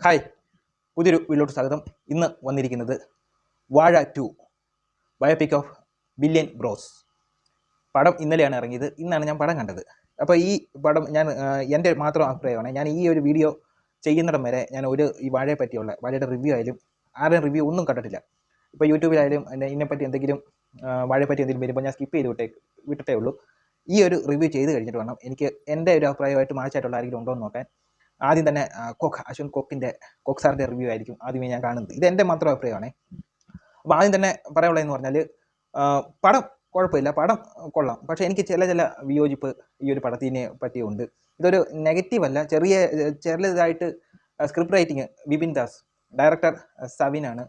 Hi, പുതിയൊരു വീഡിയോട്ട് സ്വാഗതം. ഇന്ന് വന്നിരിക്കുന്നത് വാഴ 2 ബയോപിക് ഓഫ് ബില്യൺ ബ്രോസ്. പടം ഇന്നലെയാണ് ഇറങ്ങിയത്. ഇന്നാണ് ഞാൻ പടം കണ്ടത്. അപ്പോൾ ഈ പടം എൻ്റെ മാത്രം അഭിപ്രായമാണ്. ഞാൻ ഈ ഒരു വീഡിയോ ചെയ്യുന്നിടം വരെ ഞാൻ ഈ വാഴയെ പറ്റിയുള്ള വാഴയുടെ റിവ്യൂ ആയാലും ആരുടെയും റിവ്യൂ ഒന്നും കണ്ടിട്ടില്ല. ഇപ്പോൾ യൂട്യൂബിലായാലും ഇതിനെപ്പറ്റി എന്തെങ്കിലും വാഴയെപ്പറ്റി എന്തെങ്കിലും വരുമ്പോൾ ഞാൻ സ്കിപ്പ് ചെയ്ത് വിട്ടിട്ടേ ഉള്ളൂ. ഈ ഒരു റിവ്യൂ ചെയ്ത് കഴിഞ്ഞിട്ട് വേണം എനിക്ക് എൻ്റെ ഒരു അഭിപ്രായമായിട്ട് മാച്ചായിട്ടുള്ള ആരെങ്കിലും ഉണ്ടോ എന്ന് നോക്കാൻ. ആദ്യം തന്നെ അശ്വിൻ കോക്ക് സാറിൻ്റെ റിവ്യൂ ആയിരിക്കും ആദ്യമേ ഞാൻ കാണുന്നത്. ഇത് എൻ്റെ മാത്രം അഭിപ്രായമാണ്. അപ്പോൾ ആദ്യം തന്നെ പറയാനുള്ളതെന്ന് പറഞ്ഞാൽ പടം കുഴപ്പമില്ല, പടം കൊള്ളാം. പക്ഷേ എനിക്ക് ചില വിയോജിപ്പ് ഈ ഒരു പടത്തിനെ പറ്റിയുണ്ട്. ഇതൊരു നെഗറ്റീവ് അല്ല, ചെറിയതായിട്ട് script writing Vipin Das, director സവിനാണ്.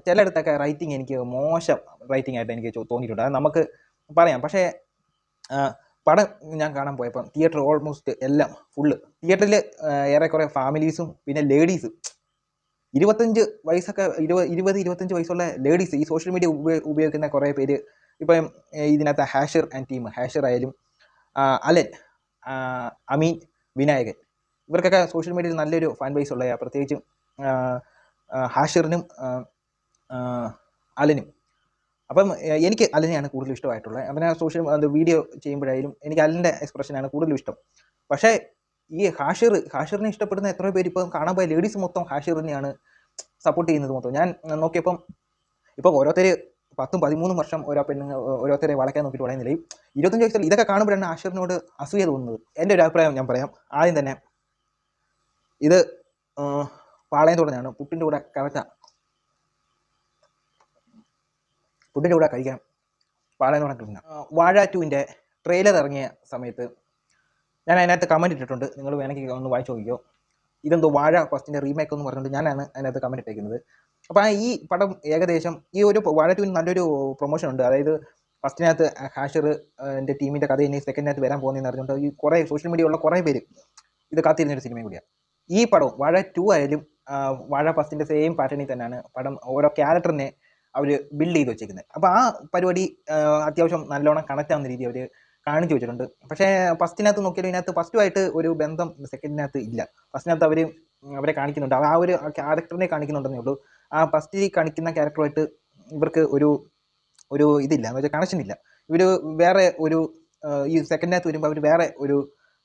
ചിലയിടത്തൊക്കെ റൈറ്റിംഗ് എനിക്ക് മോശം റൈറ്റിംഗ് ആയിട്ട് എനിക്ക് തോന്നിയിട്ടുണ്ട്. അത് നമുക്ക് പറയാം. പക്ഷേ പടം ഞാൻ കാണാൻ പോയപ്പം തിയേറ്റർ ഓൾമോസ്റ്റ് എല്ലാം ഫുള്ള്. തിയേറ്ററിൽ ഏറെക്കുറെ ഫാമിലീസും പിന്നെ ലേഡീസും 25 വയസ്സുള്ള ലേഡീസ്, ഈ സോഷ്യൽ മീഡിയ ഉപയോഗിക്കുന്ന കുറേ പേര്. ഇപ്പം ഇതിനകത്ത് ഹാഷർ ആൻഡ് ടീം, ഹാഷർ ആയാലും അലൻ, അമീൻ, വിനായകൻ, ഇവർക്കൊക്കെ സോഷ്യൽ മീഡിയയിൽ നല്ലൊരു ഫാൻ ബേസ് ഉള്ള, പ്രത്യേകിച്ചും ഹാഷറിനും അലനും. അപ്പം എനിക്ക് അലനെയാണ് കൂടുതൽ ഇഷ്ടമായിട്ടുള്ളത്. അവനെ വീഡിയോ ചെയ്യുമ്പോഴായാലും എനിക്ക് അലൻ്റെ എക്സ്പ്രഷനാണ് കൂടുതലും ഇഷ്ടം. പക്ഷേ ഈ ഹാഷിറിനെ ഇഷ്ടപ്പെടുന്ന എത്രയോ പേര് ഇപ്പം കാണാൻ പോയ ലേഡീസ് മൊത്തം ഹാഷിറിനെയാണ് സപ്പോർട്ട് ചെയ്യുന്നത് മൊത്തം. ഞാൻ നോക്കിയപ്പം ഇപ്പം ഓരോരുത്തർ 10-13 വർഷം ഓരോരുത്തരെ വളയ്ക്കാൻ നോക്കിയിട്ട് പറയുന്നില്ല. 25 വയസ്സിൽ ഇതൊക്കെ കാണുമ്പോഴാണ് ഹാഷിറിനോട് അസൂയ തോന്നുന്നത്. എൻ്റെ ഒരു അഭിപ്രായം ഞാൻ പറയാം. ആദ്യം തന്നെ ഇത് പാളയത്തോടെയാണ്, പുട്ടിൻ്റെ കൂടെ കഴിക്കാം. പാളയത്തോടെ കിട്ടുന്ന വാഴ 2ൻ്റെ ട്രെയിലർ ഇറങ്ങിയ സമയത്ത് ഞാൻ അതിനകത്ത് കമൻറ്റ് ഇട്ടിട്ടുണ്ട്. നിങ്ങൾ വേണമെങ്കിൽ ഒന്ന് വായിച്ചു നോക്കിക്കോ. ഇതെന്തോ വാഴ ഫസ്റ്റിൻ്റെ റീമേക്ക് എന്ന് പറഞ്ഞിട്ട് ഞാനാണ് അതിനകത്ത് കമൻറ്റ് ഇട്ടേക്കുന്നത്. അപ്പോൾ ഈ പടം ഏകദേശം ഈ ഒരു വാഴ 2 നല്ലൊരു പ്രൊമോഷൻ ഉണ്ട്. അതായത് ഫസ്റ്റിനകത്ത് ഹാഷറിൻ്റെ ടീമിൻ്റെ കഥ ഇനി സെക്കൻഡിനകത്ത് വരാൻ പോകുന്നതെന്ന് അറിഞ്ഞുകൊണ്ട് ഈ കുറേ സോഷ്യൽ മീഡിയ ഉള്ള കുറേ പേര് ഇത് കാത്തിരുന്നൊരു സിനിമയും കൂടിയാണ്. ഈ പടവും വാഴ 2 ആയാലും വാഴ ഫസ്റ്റിൻ്റെ സെയിം പാറ്റേണിൽ തന്നെയാണ് പടം ഓരോ ക്യാരക്ടറിനെ അവർ ബിൽഡ് ചെയ്ത് വെച്ചേക്കുന്നത്. അപ്പോൾ ആ പരിപാടി അത്യാവശ്യം നല്ലോണം കണക്റ്റ് ആവുന്ന രീതി അവർ കാണിച്ചു വെച്ചിട്ടുണ്ട്. പക്ഷേ ഫസ്റ്റിനകത്ത് നോക്കിയാലും ഇതിനകത്ത് ഫസ്റ്റുമായിട്ട് ഒരു ബന്ധം സെക്കൻഡിനകത്ത് ഇല്ല. ഫസ്റ്റിനകത്ത് അവരെ കാണിക്കുന്നുണ്ട്, ആ ഒരു ക്യാരക്ടറിനെ കാണിക്കുന്നുണ്ടെന്നേ ഉള്ളൂ. ആ ഫസ്റ്റിൽ കാണിക്കുന്ന ക്യാരക്ടറുമായിട്ട് ഇവർക്ക് ഒരു ഇതില്ല, എന്ന് വെച്ചാൽ കണക്ഷൻ ഇല്ല. ഇവർ വേറെ ഈ സെക്കൻഡിനകത്ത് വരുമ്പോൾ അവർ വേറെ ഒരു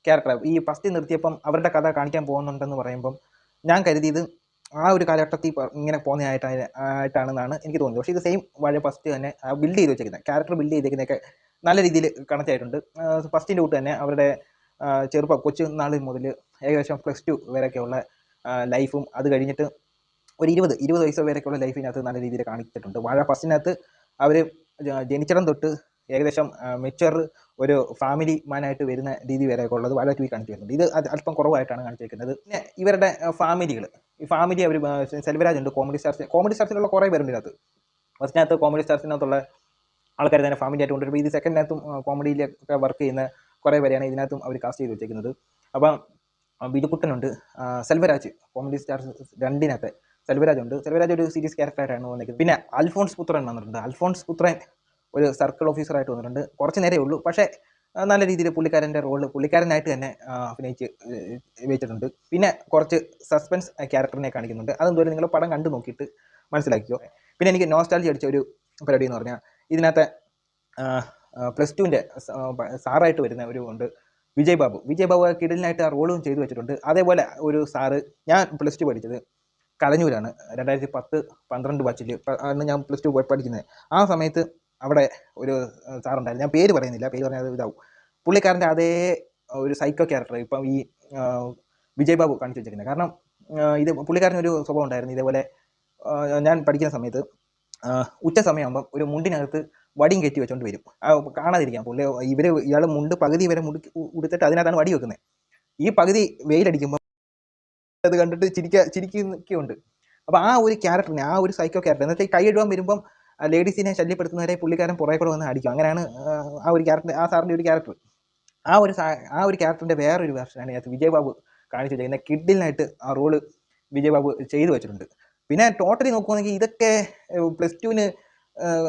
ക്യാരക്ടർ. ഈ ഫസ്റ്റ് നിർത്തിയപ്പം അവരുടെ കഥ കാണിക്കാൻ പോകുന്നുണ്ടെന്ന് പറയുമ്പം ഞാൻ കരുതിയത് ആ ഒരു കാലഘട്ടത്തിൽ ഇങ്ങനെ പോകുന്നതായിട്ടാണെന്നാണ് എനിക്ക് തോന്നുന്നത്. പക്ഷേ ഇത് സെയിം വാഴ ഫസ്റ്റ് തന്നെ ബിൽഡ് ചെയ്ത് വെച്ചേക്കുന്നത്, ക്യാരക്ടർ ബിൽഡ് ചെയ്തേക്കുന്നതൊക്കെ നല്ല രീതിയിൽ കണക്റ്റ് ആയിട്ടുണ്ട്. ഫസ്റ്റിൻ്റെ കൂട്ട് തന്നെ അവരുടെ കൊച്ചു നാളിൽ മുതൽ ഏകദേശം +2 വരെയൊക്കെയുള്ള ലൈഫും അത് കഴിഞ്ഞിട്ട് ഒരു 20 വയസ്സ് വരെയൊക്കെയുള്ള ലൈഫിനകത്ത് നല്ല രീതിയിൽ കാണിച്ചിട്ടുണ്ട്. വാഴ ഫസ്റ്റിനകത്ത് അവർ ജനിച്ചിടം തൊട്ട് ഏകദേശം മെച്ചുവർ ഒരു ഫാമിലി മാനായിട്ട് വരുന്ന രീതി വരെയൊക്കെ ഉള്ളത് വാഴ 2 കാണിച്ചു വരുന്നുണ്ട്. ഇത് അല്പം കുറവായിട്ടാണ് കാണിച്ചിരിക്കുന്നത്. പിന്നെ ഇവരുടെ ഫാമിലികൾ, ഈ ഫാമിലി അവർ സെൽവരാജ് ഉണ്ട്, കോമഡി സ്റ്റാർസിലുള്ള കുറേ പേരുണ്ട് ഇതിനകത്ത്. ഫസ്റ്റിനകത്ത് കോമഡി സ്റ്റാർസിനകത്തുള്ള ആൾക്കാർ തന്നെ ഫാമിലി ആയിട്ട് കൊണ്ടുവരുമ്പോൾ ഇത് സെക്കൻഡിനകത്തും കോമഡിയിലൊക്കെ വർക്ക് ചെയ്യുന്ന കുറേ പേരെയാണ് ഇതിനകത്തും അവർ കാസ്റ്റ് ചെയ്ത് വെച്ചേക്കുന്നത്. അപ്പം ബിജുക്കുട്ടനുണ്ട്, സെൽവരാജ്, കോമഡി സ്റ്റാർസ് 2-നകത്തെ സെൽവരാജ് ഉണ്ട്. സെൽവരാജ് ഒരു സീരിയസ് ക്യാരക്ടറായിട്ടാണ് വന്നിരിക്കുന്നത്. പിന്നെ അൽഫോൺസ് പുത്രൻ വന്നിട്ടുണ്ട്. അൽഫോൺസ് പുത്രൻ ഒരു സർക്കിൾ ഓഫീസറായിട്ട് വന്നിട്ടുണ്ട്. കുറച്ച് നേരേ ഉള്ളൂ, പക്ഷേ നല്ല രീതിയിൽ പുള്ളിക്കാരനായിട്ട് തന്നെ അഭിനയിച്ച് വെച്ചിട്ടുണ്ട്. പിന്നെ കുറച്ച് സസ്പെൻസ് ക്യാരക്ടറിനെ കാണിക്കുന്നുണ്ട്. അതെന്തുവരെ നിങ്ങൾ പടം കണ്ടു നോക്കിയിട്ട് മനസ്സിലാക്കിയോ. പിന്നെ എനിക്ക് നോസ്റ്റാൾജി അടിച്ച ഒരു പരിപാടി എന്ന് പറഞ്ഞാൽ ഇതിനകത്ത് +2ൻ്റെ സാറായിട്ട് വരുന്ന ഉണ്ട് വിജയ് ബാബു കിടലിനായിട്ട് ആ റോളും ചെയ്തു വെച്ചിട്ടുണ്ട്. അതേപോലെ ഒരു സാറ്, ഞാൻ +2 പഠിച്ചത് കലഞ്ഞൂരാണ്, 2010-12 ബാച്ചിൽ ആണ് ഞാൻ +2 പഠിക്കുന്നത്. ആ സമയത്ത് അവിടെ ഒരു സാറുണ്ടായിരുന്നു, ഞാൻ പേര് പറയുന്നില്ല, പേര് പറഞ്ഞാൽ ഇതാവും. പുള്ളിക്കാരൻ്റെ അതേ ഒരു സൈക്കോ ക്യാരക്ടർ ഇപ്പം ഈ വിജയ് ബാബു കാണിച്ചു വെച്ചിരിക്കുന്നത്. കാരണം ഇത് പുള്ളിക്കാരനൊരു സ്വഭാവം ഉണ്ടായിരുന്നു. ഇതേപോലെ ഞാൻ പഠിക്കുന്ന സമയത്ത് ഉച്ച സമയമാകുമ്പം ഒരു മുണ്ടിനകത്ത് വടിയും കയറ്റി വെച്ചോണ്ട് വരും, കാണാതിരിക്കാം. ഇയാൾ പകുതി വരെ ഉടുത്തിട്ട് അതിനകത്താണ് വടി വെക്കുന്നത്. ഈ പകുതി വെയിലടിക്കുമ്പോൾ അത് കണ്ടിട്ട് ചിരിക്കുന്നുണ്ട്. അപ്പോൾ ആ ഒരു ക്യാരക്ടറിനെ, ആ ഒരു സൈക്കോ ക്യാരക്ടർ എന്ന് വെച്ചാൽ കൈ ഇടുവാൻ വരുമ്പം ലേഡീസിനെ ശല്യപ്പെടുത്തുന്നവരെ പുള്ളിക്കാരൻ പുറകെ കൂടെ വന്ന് അടിക്കും. അങ്ങനെയാണ് ആ ഒരു ക്യാരക്ടർ, ആ സാറിൻ്റെ ഒരു ക്യാരക്ടർ. ആ ഒരു ക്യാരക്ടറിൻ്റെ വേറൊരു വേർഷനാണ് ഇതിനകത്ത് വിജയ് ബാബു കാണിച്ചു വെച്ചിരിക്കുന്നത്. കിഡിലിനായിട്ട് ആ റോള് വിജയ് ബാബു ചെയ്തു വെച്ചിട്ടുണ്ട്. പിന്നെ ടോട്ടലി നോക്കുകയാണെങ്കിൽ ഇതൊക്കെ +2-ന്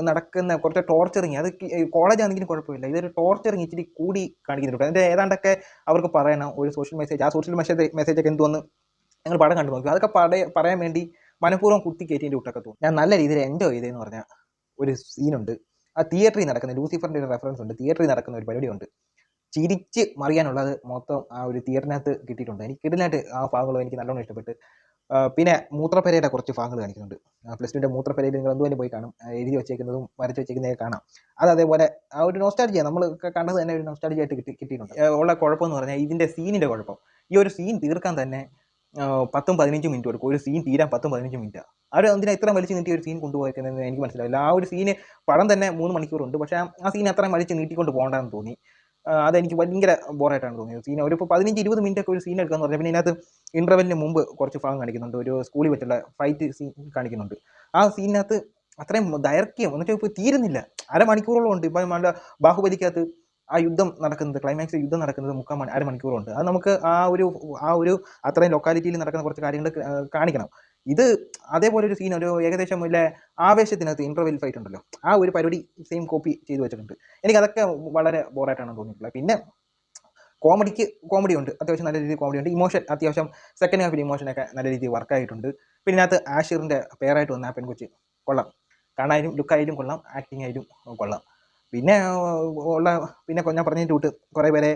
നടക്കുന്ന കുറച്ച് ടോർച്ചറിങ്, അത് കോളേജാണെങ്കിലും കുഴപ്പമില്ല, ഇതൊരു ടോർച്ചറിങ് ഇച്ചിരി കൂടി കാണിക്കുന്നുണ്ട്. അതിൻ്റെ ഏതാണ്ടൊക്കെ അവർക്ക് പറയണം ഒരു സോഷ്യൽ മെസ്സേജ്. ആ സോഷ്യൽ മെസ്സേജൊക്കെ എന്തുവന്ന് ഞങ്ങൾ പടം കണ്ടു നോക്കി. അതൊക്കെ പറയാൻ വേണ്ടി മനഃപൂർവ്വം കുത്തി കയറ്റിൻ്റെ വിട്ടൊക്കെ തോന്നും. ഞാൻ നല്ല രീതിയിൽ എൻജോയ് ചെയ്തതെന്ന് പറഞ്ഞാൽ ഒരു സീനുണ്ട്. ആ തിയേറ്ററിൽ നടക്കുന്ന ലൂസിഫറിൻ്റെ ഒരു റെഫറൻസ് ഉണ്ട്. തിയേറ്ററിൽ നടക്കുന്ന ഒരു പരിപാടിയുണ്ട്. ചിരിച്ച് മറിയാനുള്ളത് മൊത്തം ആ ഒരു തിയേറ്ററിനകത്ത് കിട്ടിയിട്ടുണ്ട്. എനിക്ക് കിടിലായിട്ട് ആ ഭാഗങ്ങളും എനിക്ക് നല്ലോണം ഇഷ്ടപ്പെട്ട്. പിന്നെ മൂത്രപ്പരയുടെ കുറച്ച് ഭാഗങ്ങൾ കാണിക്കുന്നുണ്ട്. +2ൻ്റെ മൂത്രപ്പരയിൽ നിങ്ങൾ എന്തുവരെ പോയി കാണും. എഴുതി വെച്ചേക്കുന്നതും വരച്ച് വെച്ചേക്കുന്നതൊക്കെ കാണാം. അത് അതേപോലെ ആ ഒരു നോസ്റ്റാൾജിയ നമ്മൾ കണ്ടത് തന്നെ ഒരു നോസ്റ്റാൾജിയ ആയിട്ട് കിട്ടിയിട്ടുണ്ട്. ഉള്ള കുഴപ്പമെന്ന് പറഞ്ഞാൽ ഇതിൻ്റെ സീനിൻ്റെ കുഴപ്പം. ഈ ഒരു സീൻ തീർക്കാൻ തന്നെ 10-15 മിനിറ്റ് എടുക്കും. ഒരു സീൻ തീരാൻ 10-15 മിനിറ്റ്. അവർ എന്തിനാ ഇത്ര വലിച്ച് നീട്ടി ഒരു സീൻ കൊണ്ടുപോയിരിക്കുന്നതെന്ന് എനിക്ക് മനസ്സിലായില്ല. ആ ഒരു സീന് പടം തന്നെ 3 മണിക്കൂറുണ്ട്. പക്ഷേ ആ സീൻ അത്രയും വലിച്ച് നീട്ടിക്കൊണ്ട് പോകണ്ടെന്ന് തോന്നി. അതെനിക്ക് ഭയങ്കര ബോറായിട്ടാണ് തോന്നിയത്. സീൻ ഒരു 15-20 മിനിറ്റ് ഒക്കെ ഒരു സീൻ എടുക്കാന്ന് പറഞ്ഞാൽ പിന്നെ ഇതിനകത്ത് ഇൻ്റർവെല്ലിന് മുമ്പ് കുറച്ച് ഭാഗം കാണിക്കുന്നുണ്ട്. ഒരു സ്കൂളിൽ വെച്ചുള്ള ഫൈറ്റ് സീൻ കാണിക്കുന്നുണ്ട്. ആ സീനിനകത്ത് അത്രയും ദൈർഘ്യം എന്നുവെച്ചാൽ ഇപ്പോൾ തീരുന്നില്ല. അരമണിക്കൂറോളം ഉണ്ട്. ഇപ്പം നമ്മുടെ ബാഹുബലിക്കകത്ത് ആ യുദ്ധം നടക്കുന്നത്, ക്ലൈമാക്സ് യുദ്ധം നടക്കുന്നത് അരമണിക്കൂറുണ്ട്. അത് നമുക്ക് ആ ഒരു അത്രയും ലൊക്കാലിറ്റിയിൽ നടക്കുന്ന കുറച്ച് കാര്യങ്ങൾ കാണിക്കണം. ഇത് അതേപോലെ ഒരു സീൻ ഒരു ഏകദേശം ഇല്ല ആവേശത്തിനകത്ത് ഇൻ്റർവെൽ ഫൈറ്റ് ഉണ്ടല്ലോ, ആ ഒരു പരിപാടി സെയിം കോപ്പി ചെയ്ത് വെച്ചിട്ടുണ്ട്. എനിക്കതൊക്കെ വളരെ ബോറായിട്ടാണ് തോന്നിയിട്ടുള്ളത്. പിന്നെ കോമഡി ഉണ്ട്, അത്യാവശ്യം നല്ല രീതിയിൽ കോമഡി ഉണ്ട്. ഇമോഷൻ അത്യാവശ്യം സെക്കൻഡ് ഹാഫിൽ ഇമോഷനൊക്കെ നല്ല രീതിയിൽ വർക്കായിട്ടുണ്ട്. പിന്നെ ഇതിനകത്ത് ആഷിറിൻ്റെ പേരായിട്ട് വന്ന ആ പെൺകൊച്ച് കൊള്ളാം. കാണാനും ലുക്കായാലും കൊള്ളാം, ആക്ടിങ് ആയാലും കൊള്ളാം. പിന്നെ പിന്നെ ഞാൻ പറഞ്ഞതിൻ്റെ കൂട്ട് കുറേ പേരെ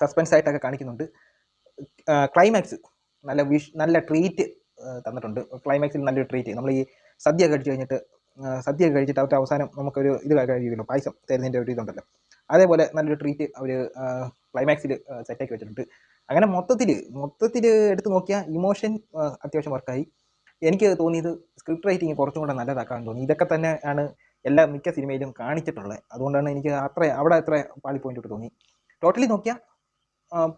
സസ്പെൻസ് ആയിട്ടൊക്കെ കാണിക്കുന്നുണ്ട്. ക്ലൈമാക്സ് നല്ല ട്രീറ്റ് തന്നിട്ടുണ്ട്. ക്ലൈമാക്സിൽ നല്ലൊരു ട്രീറ്റ്. നമ്മൾ ഈ സദ്യ കഴിച്ചിട്ട് അവർക്ക് അവസാനം നമുക്കൊരു ഇത് കഴിയുമല്ലോ, പായസം തരുന്നതിൻ്റെ ഒരു ഇതുണ്ടല്ലോ, അതേപോലെ നല്ലൊരു ട്രീറ്റ് അവർ ക്ലൈമാക്സിൽ സെറ്റാക്കി വെച്ചിട്ടുണ്ട്. അങ്ങനെ മൊത്തത്തിൽ എടുത്ത് നോക്കിയാൽ ഇമോഷൻ അത്യാവശ്യം വർക്കായി. എനിക്ക് തോന്നിയത് സ്ക്രിപ്റ്റ് റൈറ്റിംഗ് കുറച്ചും കൂടെ നല്ലതാക്കാൻ തോന്നി. ഇതൊക്കെ തന്നെയാണ് മിക്ക സിനിമയിലും കാണിച്ചിട്ടുള്ളത്. അതുകൊണ്ടാണ് എനിക്ക് അവിടെ അത്ര പാളി പോയിന്റ് തോന്നി. ടോട്ടലി നോക്കിയാൽ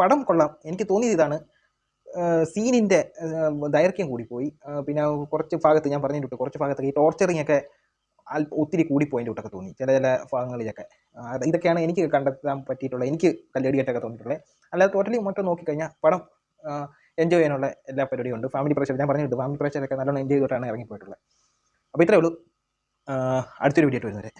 പടം കൊള്ളാം. എനിക്ക് തോന്നിയത് ഇതാണ്, സീനിൻ്റെ ദൈർഘ്യം കൂടിപ്പോയി. പിന്നെ കുറച്ച് ഭാഗത്ത് ഞാൻ പറഞ്ഞിട്ടുണ്ട്, കുറച്ച് ഭാഗത്ത് ഈ ടോർച്ചറിങ് ഒക്കെ ഒത്തിരി കൂടിപ്പോയിൻ്റെ വിട്ടൊക്കെ തോന്നി ചില ഭാഗങ്ങളിലൊക്കെ. ഇതൊക്കെയാണ് എനിക്ക് കണ്ടെത്താൻ പറ്റിയിട്ടുള്ളത്, എനിക്ക് കല്ലടിയായിട്ടൊക്കെ തോന്നിയിട്ടുള്ളത്. അല്ലാതെ ടോട്ടലി മൊത്തം നോക്കിക്കഴിഞ്ഞാൽ പടം എൻജോയ് ചെയ്യാനുള്ള എല്ലാ പരിപാടിയും ഉണ്ട്. ഫാമിലി പ്രഷർ ഞാൻ പറഞ്ഞിട്ടുണ്ട്, ഫാമിലി പ്രഷറൊക്കെ നല്ലോണം എൻജോയ് ചെയ്തിട്ടാണ് ഇറങ്ങിപ്പോയിട്ടുള്ളത്. അപ്പോൾ ഇത്രയേ ഉള്ളൂ. അടുത്തൊരു വീഡിയോ ആയിട്ട് വരുന്നവരെ.